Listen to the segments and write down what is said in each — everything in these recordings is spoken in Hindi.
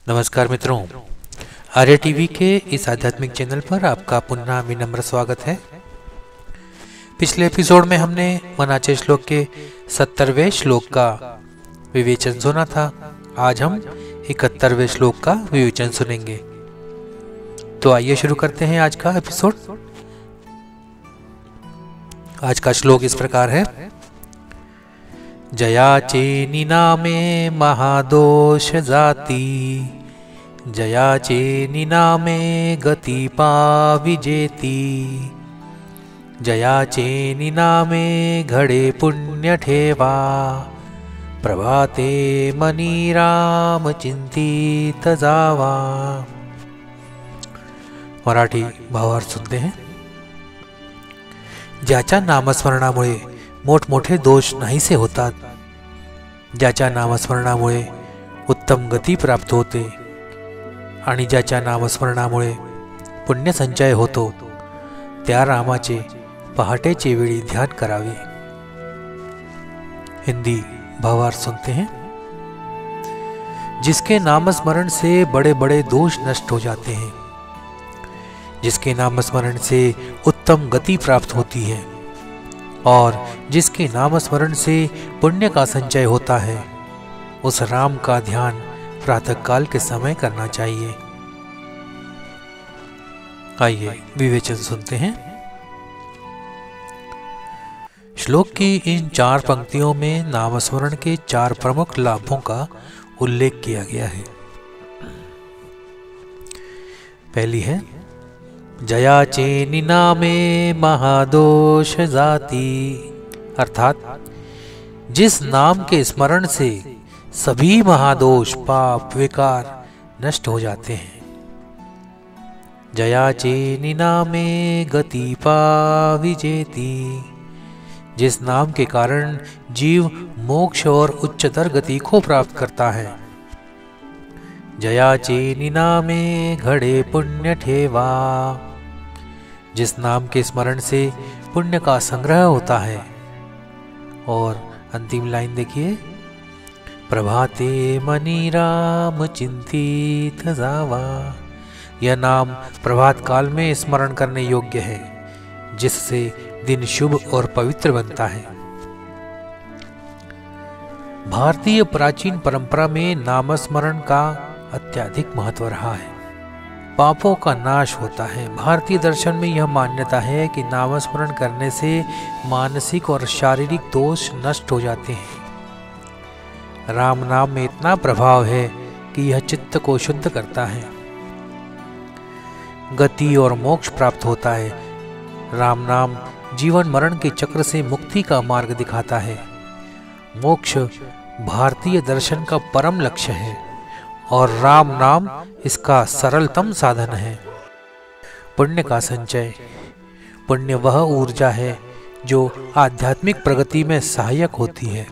नमस्कार मित्रों, आर्य टीवी के इस आध्यात्मिक चैनल पर आपका पुनः विनम्र स्वागत है। पिछले एपिसोड में हमने मनाचे श्लोक के 70वें श्लोक का विवेचन सुना था। आज हम 71वें श्लोक का विवेचन सुनेंगे। तो आइए शुरू करते हैं आज का एपिसोड। आज का श्लोक इस प्रकार है। जयाचे निनामे महादोष जाति, जयाचे निनामे गति पाविजेति, जयाचे निनामे घडे पुण्य ठेवा, प्रभाते मनी राम चिंतित जावा। मराठी भावार्थ सुनते हैं। ज्याच्या नामस्मरणामुळे मोठमोठे दोष नाहीसे होतात, ज्याच्या नामस्मरणामुळे उत्तम गती प्राप्त होते आणि ज्याच्या नामस्मरणामुळे पुण्यसंचय होतो, त्या रामाचे पहाटेचे वेळी ध्यान करावे। हिंदी भावार्थ सुनते हैं। जिसके नामस्मरण से बड़े बड़े दोष नष्ट हो जाते हैं, जिसके नामस्मरण से उत्तम गति प्राप्त होती है और जिसके नामस्मरण से पुण्य का संचय होता है, उस राम का ध्यान प्रातःकाल के समय करना चाहिए। आइए विवेचन सुनते हैं। श्लोक की इन 4 पंक्तियों में नामस्मरण के 4 प्रमुख लाभों का उल्लेख किया गया है। पहली है जयाचे निनामे महादोष जाति, अर्थात जिस नाम के स्मरण से सभी महादोष पाप विकार नष्ट हो जाते हैं। जयाचे निनामे गति पाविजेति, जिस नाम के कारण जीव मोक्ष और उच्चतर गति को प्राप्त करता है। जयाचे निनामे घड़े पुण्य ठेवा, जिस नाम के स्मरण से पुण्य का संग्रह होता है। और अंतिम लाइन देखिए, प्रभाते मनी राम चिंतित जावा, यह नाम प्रभात काल में स्मरण करने योग्य है, जिससे दिन शुभ और पवित्र बनता है। भारतीय प्राचीन परंपरा में नामस्मरण का अत्यधिक महत्व रहा है। पापों का नाश होता है। भारतीय दर्शन में यह मान्यता है कि नामस्मरण करने से मानसिक और शारीरिक दोष नष्ट हो जाते हैं। राम नाम में इतना प्रभाव है कि यह चित्त को शुद्ध करता है, गति और मोक्ष प्राप्त होता है। राम नाम जीवन मरण के चक्र से मुक्ति का मार्ग दिखाता है। मोक्ष भारतीय दर्शन का परम लक्ष्य है और राम नाम इसका सरलतम साधन है। पुण्य का संचय, पुण्य वह ऊर्जा है जो आध्यात्मिक प्रगति में सहायक होती है।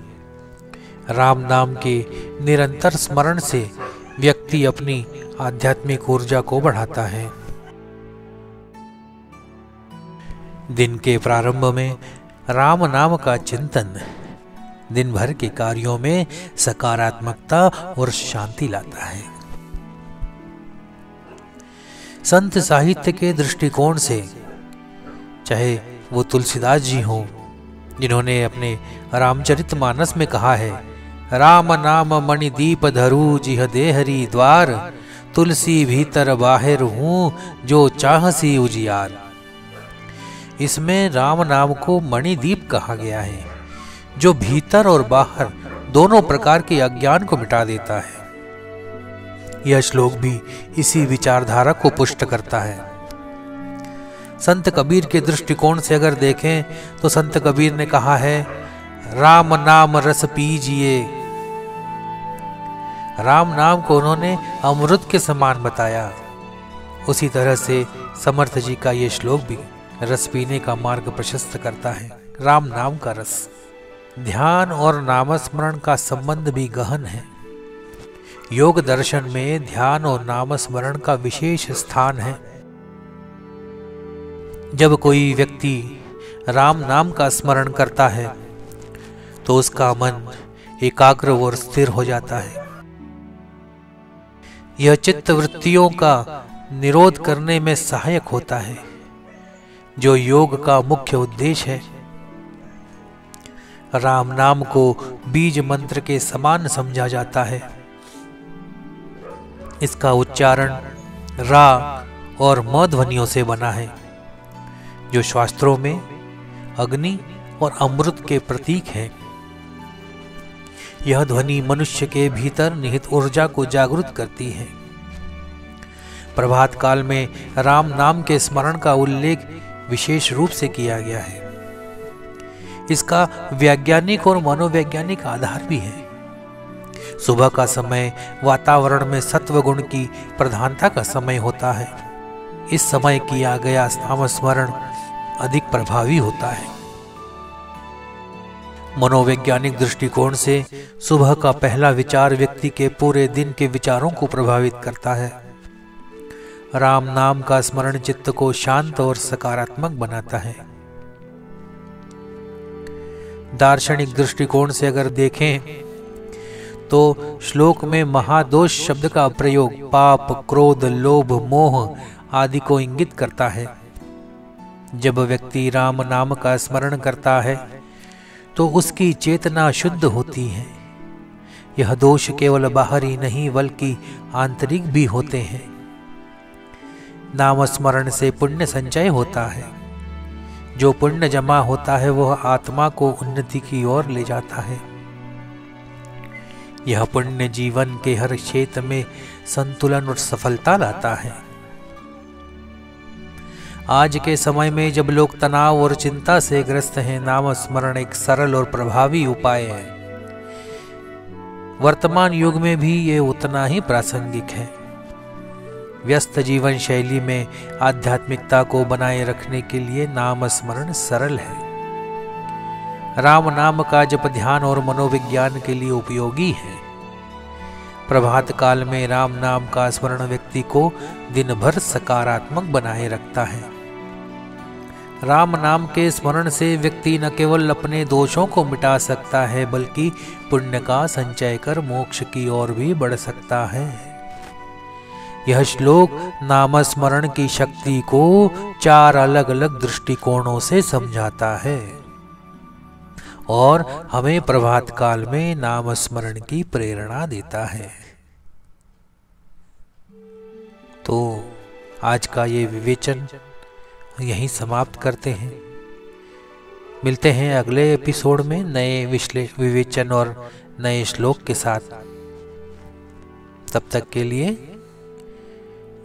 राम नाम के निरंतर स्मरण से व्यक्ति अपनी आध्यात्मिक ऊर्जा को बढ़ाता है। दिन के प्रारंभ में राम नाम का चिंतन दिन भर के कार्यों में सकारात्मकता और शांति लाता है। संत साहित्य के दृष्टिकोण से, चाहे वो तुलसीदास जी हों, जिन्होंने अपने रामचरितमानस में कहा है, राम नाम मणि दीप धरू जिह देहरी द्वार, तुलसी भीतर बाहिर हूं जो चाहसी उजियार। इसमें राम नाम को मणिदीप कहा गया है, जो भीतर और बाहर दोनों प्रकार के अज्ञान को मिटा देता है। यह श्लोक भी इसी विचारधारा को पुष्ट करता है। संत कबीर के दृष्टिकोण से अगर देखें तो संत कबीर ने कहा है, राम नाम रस पीजिए। राम नाम को उन्होंने अमृत के समान बताया। उसी तरह से समर्थ जी का ये श्लोक भी रस पीने का मार्ग प्रशस्त करता है। राम नाम का रस। ध्यान और नामस्मरण का संबंध भी गहन है। योग दर्शन में ध्यान और नामस्मरण का विशेष स्थान है। जब कोई व्यक्ति राम नाम का स्मरण करता है तो उसका मन एकाग्र और स्थिर हो जाता है। यह चित्त वृत्तियों का निरोध करने में सहायक होता है, जो योग का मुख्य उद्देश्य है। राम नाम को बीज मंत्र के समान समझा जाता है। इसका उच्चारण रा और म ध्वनियों से बना है, जो शास्त्रों में अग्नि और अमृत के प्रतीक है। यह ध्वनि मनुष्य के भीतर निहित ऊर्जा को जागृत करती है। प्रभात काल में राम नाम के स्मरण का उल्लेख विशेष रूप से किया गया है। इसका वैज्ञानिक और मनोवैज्ञानिक आधार भी है। सुबह का समय वातावरण में सत्व गुण की प्रधानता का समय होता है। इस समय किया गया नाम स्मरण अधिक प्रभावी होता है। मनोवैज्ञानिक दृष्टिकोण से सुबह का पहला विचार व्यक्ति के पूरे दिन के विचारों को प्रभावित करता है। राम नाम का स्मरण चित्त को शांत और सकारात्मक बनाता है। दार्शनिक दृष्टिकोण से अगर देखें तो श्लोक में महादोष शब्द का प्रयोग पाप, क्रोध, लोभ, मोह आदि को इंगित करता है। जब व्यक्ति राम नाम का स्मरण करता है तो उसकी चेतना शुद्ध होती है। यह दोष केवल बाहरी नहीं बल्कि आंतरिक भी होते हैं। नाम स्मरण से पुण्य संचय होता है। जो पुण्य जमा होता है वह आत्मा को उन्नति की ओर ले जाता है। यह पुण्य जीवन के हर क्षेत्र में संतुलन और सफलता लाता है। आज के समय में जब लोग तनाव और चिंता से ग्रस्त हैं, नाम स्मरण एक सरल और प्रभावी उपाय है। वर्तमान युग में भी ये उतना ही प्रासंगिक है। व्यस्त जीवन शैली में आध्यात्मिकता को बनाए रखने के लिए नाम स्मरण सरल है। राम नाम का जप ध्यान और मनोविज्ञान के लिए उपयोगी है। प्रभात काल में राम नाम का स्मरण व्यक्ति को दिन भर सकारात्मक बनाए रखता है। राम नाम के स्मरण से व्यक्ति न केवल अपने दोषों को मिटा सकता है बल्कि पुण्य का संचय कर मोक्ष की ओर भी बढ़ सकता है। यह श्लोक नाम स्मरण की शक्ति को 4 अलग अलग दृष्टिकोणों से समझाता है और हमें प्रभात काल में नाम स्मरण की प्रेरणा देता है। तो आज का ये विवेचन यहीं समाप्त करते हैं। मिलते हैं अगले एपिसोड में नए विवेचन और नए श्लोक के साथ। तब तक के लिए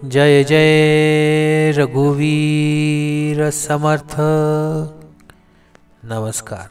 जय जय रघुवीर समर्थ। नमस्कार।